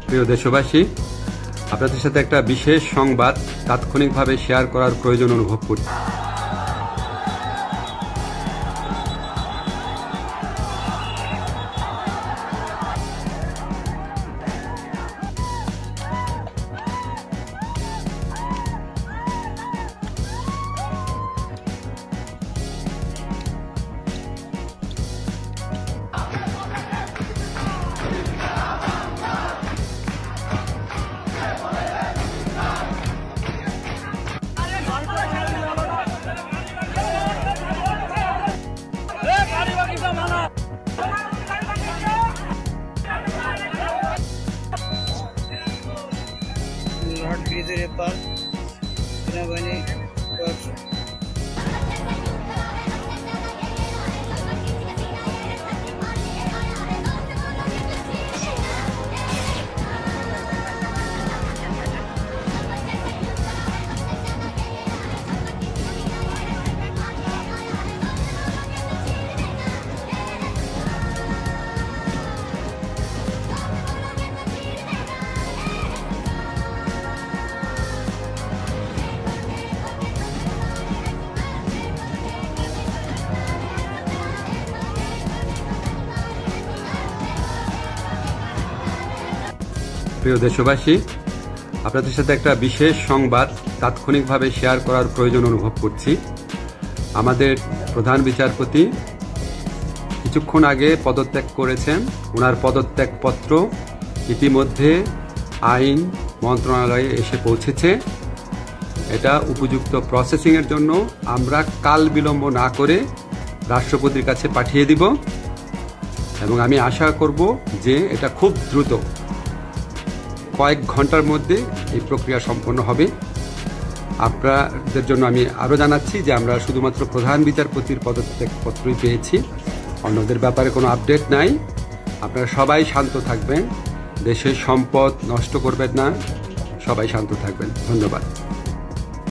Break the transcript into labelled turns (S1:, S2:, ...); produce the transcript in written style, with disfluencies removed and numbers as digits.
S1: প্রিয় দেশবাসী, আপনাদের সাথে একটা বিশেষ সংবাদ তাৎক্ষণিকভাবে শেয়ার করার প্রয়োজন অনুভব করছি।
S2: ব্রিজের এপার সেনাবাহিনী
S1: প্রিয় দেশবাসী, আপনাদের সাথে একটা বিশেষ সংবাদ তাৎক্ষণিকভাবে শেয়ার করার প্রয়োজন অনুভব করছি। আমাদের প্রধান বিচারপতি কিছুক্ষণ আগে পদত্যাগ করেছেন। ওনার পদত্যাগপত্র ইতিমধ্যে আইন মন্ত্রণালয়ে এসে পৌঁছেছে। এটা উপযুক্ত প্রসেসিংয়ের জন্য আমরা কাল বিলম্ব না করে রাষ্ট্রপতির কাছে পাঠিয়ে দিব এবং আমি আশা করব যে এটা খুব দ্রুত কয়েক ঘন্টার মধ্যে এই প্রক্রিয়া সম্পন্ন হবে। আপনাদের জন্য আমি আরও জানাচ্ছি যে আমরা শুধুমাত্র প্রধান বিচারপতির পদত্যাগপত্রই পেয়েছি, অন্যদের ব্যাপারে কোনো আপডেট নাই। আপনারা সবাই শান্ত থাকবেন, দেশের সম্পদ নষ্ট করবেন না, সবাই শান্ত থাকবেন। ধন্যবাদ।